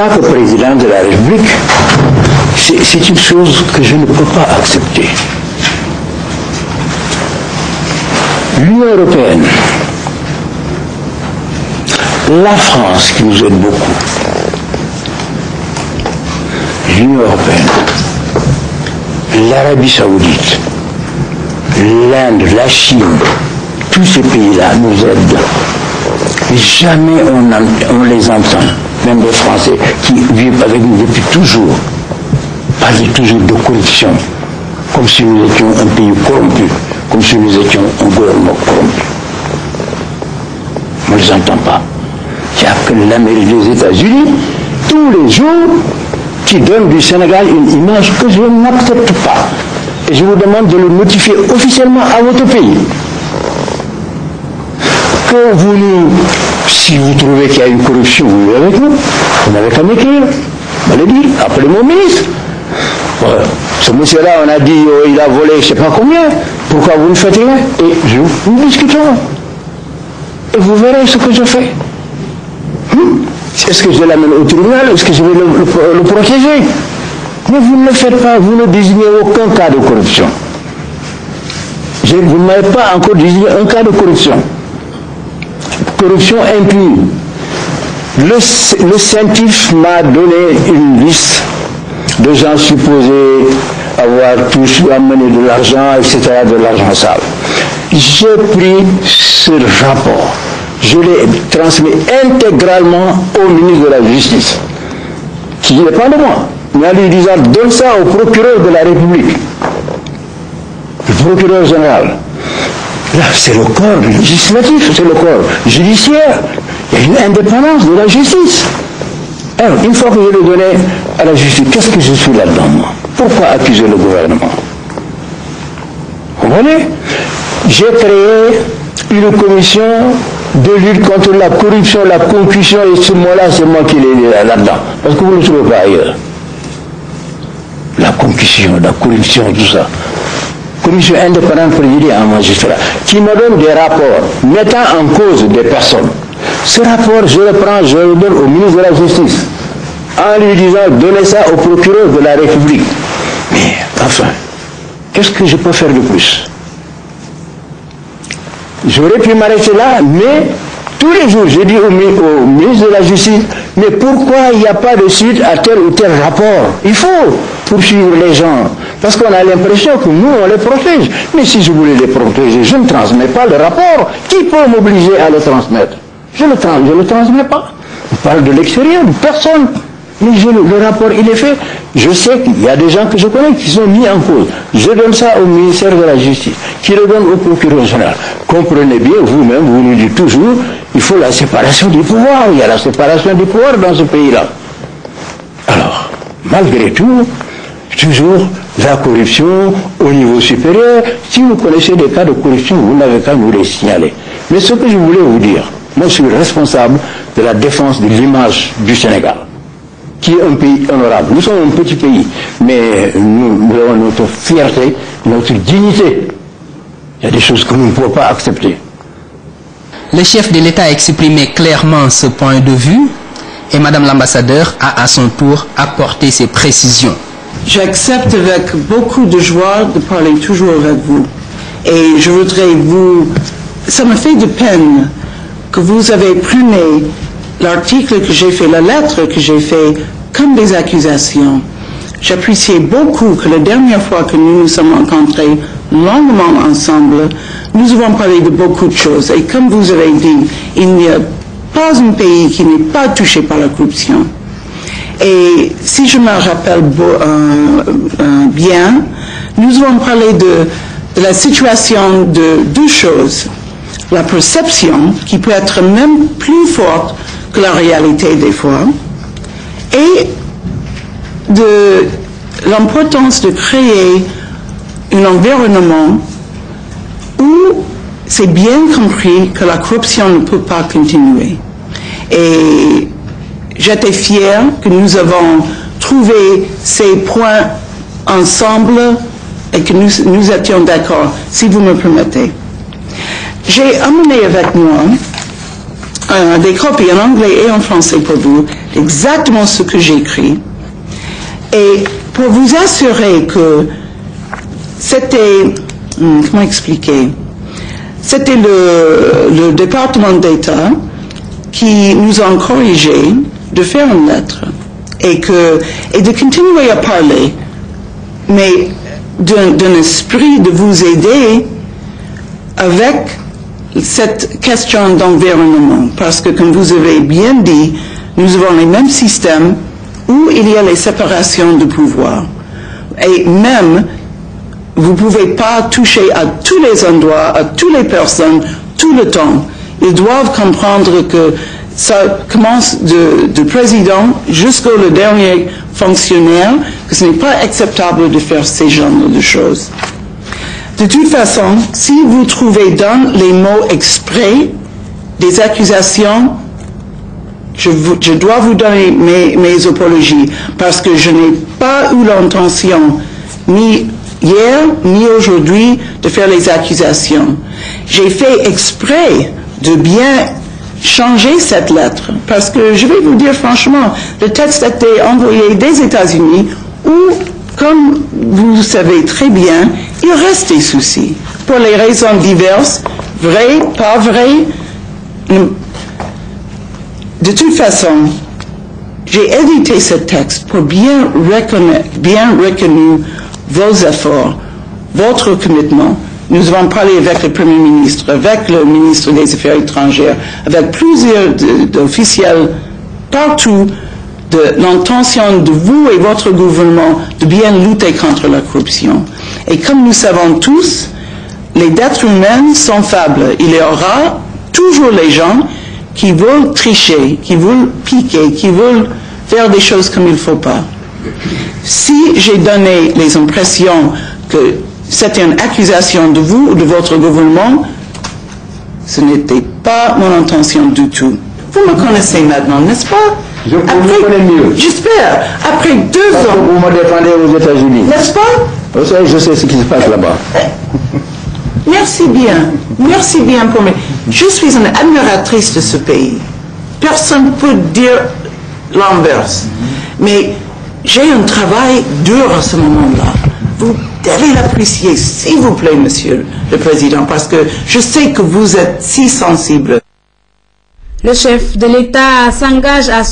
tant que président de la République, c'est une chose que je ne peux pas accepter. L'Union européenne, la France qui nous aide beaucoup, l'Union européenne, l'Arabie Saoudite, l'Inde, la Chine, tous ces pays-là nous aident. Et jamais on les entend, même les Français qui vivent avec nous depuis toujours, parler toujours de corruption, comme si nous étions un pays corrompu, comme si nous étions un gouvernement corrompu. On ne les entend pas. Il n'y a que l'Amérique des États-Unis, tous les jours, qui donne du Sénégal une image que je n'accepte pas. Et je vous demande de le notifier officiellement à votre pays. Que vous nous, si vous trouvez qu'il y a une corruption, vous venez avec nous. Vous n'avez qu'à m'écrire. On le dit, appelez mon ministre. Ce monsieur-là, on a dit, il a volé je ne sais pas combien. Pourquoi vous ne faites rien? Et nous discutons. Et vous verrez ce que je fais. Est-ce que je l'amène au tribunal? Est-ce que je vais le protéger? Mais vous ne le faites pas, vous ne désignez aucun cas de corruption. Vous ne m'avez pas encore désigné un cas de corruption. Corruption impune. Le CENTIF m'a donné une liste de gens supposés avoir tous amené de l'argent, etc., de l'argent sale. J'ai pris ce rapport. Je l'ai transmis intégralement au ministre de la Justice, qui n'est pas de moi, mais en lui disant, donne ça au procureur de la République, le procureur général. Là, c'est le corps législatif, c'est le corps judiciaire. Il y a une indépendance de la justice. Alors, une fois que je l'ai donné à la justice, qu'est-ce que je suis là-dedans, moi? Pourquoi accuser le gouvernement? Vous comprenez? J'ai créé une commission de lutte contre la corruption, la concussion, et ce mot-là, c'est moi qui l'ai dit là-dedans. Parce que vous ne le trouvez pas ailleurs. La concussion, la corruption, tout ça. Commission indépendante présidée en magistrat, qui me donne des rapports mettant en cause des personnes. Ce rapport, je le prends, je le donne au ministre de la Justice, en lui disant, donnez ça au procureur de la République. Mais, enfin, qu'est-ce que je peux faire de plus? J'aurais pu m'arrêter là, mais tous les jours, je dis au ministre de la Justice, mais pourquoi il n'y a pas de suite à tel ou tel rapport? Il faut poursuivre les gens, parce qu'on a l'impression que nous, on les protège. Mais si je voulais les protéger, je ne transmets pas le rapport. Qui peut m'obliger à le transmettre? Je ne le transmets pas. On parle de l'extérieur, de personne. Mais le rapport, il est fait. Je sais qu'il y a des gens que je connais qui sont mis en cause. Je donne ça au ministère de la Justice, qui le donne au procureur général. Comprenez bien, vous-même, vous nous dites toujours, il faut la séparation des pouvoirs. Il y a la séparation des pouvoirs dans ce pays-là. Alors, malgré tout, toujours la corruption au niveau supérieur. Si vous connaissez des cas de corruption, vous n'avez qu'à nous les signaler. Mais ce que je voulais vous dire, moi je suis responsable de la défense de l'image du Sénégal, qui est un pays honorable. Nous sommes un petit pays, mais nous avons notre fierté, notre dignité. Il y a des choses que nous ne pouvons pas accepter. Le chef de l'État a exprimé clairement ce point de vue et Madame l'ambassadeur a à son tour apporté ses précisions. J'accepte avec beaucoup de joie de parler toujours avec vous. Et je voudrais ça me fait de peine que vous avez pris l'article que j'ai fait, la lettre que j'ai fait, comme des accusations. J'appréciais beaucoup que la dernière fois que nous nous sommes rencontrés longuement ensemble, nous avons parlé de beaucoup de choses. Et comme vous avez dit, il n'y a pas un pays qui n'est pas touché par la corruption. Et si je me rappelle bien, nous avons parlé de la situation de deux choses. La perception, qui peut être même plus forte que la réalité des fois, et de l'importance de créer un environnement où c'est bien compris que la corruption ne peut pas continuer. Et j'étais fière que nous avons trouvé ces points ensemble et que nous étions d'accord, si vous me permettez. J'ai amené avec moi des copies en anglais et en français pour vous, exactement ce que j'écris. Et pour vous assurer que c'était, comment expliquer, c'était le département d'État qui nous a encouragés de faire une lettre et de continuer à parler, mais d'un esprit de vous aider avec cette question d'environnement. Parce que, comme vous avez bien dit, nous avons les mêmes systèmes où il y a les séparations de pouvoir. Et même, vous ne pouvez pas toucher à tous les endroits, à toutes les personnes, tout le temps. Ils doivent comprendre que ça commence du président jusqu'au dernier fonctionnaire, que ce n'est pas acceptable de faire ces genres de choses. De toute façon, si vous trouvez dans les mots exprès des accusations, je dois vous donner mes apologies, parce que je n'ai pas eu l'intention, ni hier, ni aujourd'hui, de faire les accusations. J'ai fait exprès de bien changer cette lettre, parce que je vais vous dire franchement, le texte a été envoyé des États-Unis où, comme vous savez très bien, il reste des soucis, pour les raisons diverses, vraies, pas vraies. De toute façon, j'ai édité ce texte pour bien reconnu vos efforts, votre commitment. Nous avons parlé avec le Premier ministre, avec le ministre des Affaires étrangères, avec plusieurs officiels partout, de l'intention de vous et votre gouvernement de bien lutter contre la corruption. Et comme nous savons tous, les êtres humains sont faibles. Il y aura toujours les gens qui veulent tricher, qui veulent piquer, qui veulent faire des choses comme il ne faut pas. Si j'ai donné les impressions que c'était une accusation de vous ou de votre gouvernement, ce n'était pas mon intention du tout. Vous me connaissez maintenant, n'est-ce pas? Je vous connais mieux. J'espère. Après 2 ans. Vous me défendez aux États-Unis. N'est-ce pas? Je sais ce qui se passe là-bas. Merci bien. Merci bien pour moi. Je suis une admiratrice de ce pays. Personne ne peut dire l'inverse. Mais j'ai un travail dur à ce moment-là. Vous devez l'apprécier, s'il vous plaît, Monsieur le Président, parce que je sais que vous êtes si sensible. Le chef de l'État s'engage à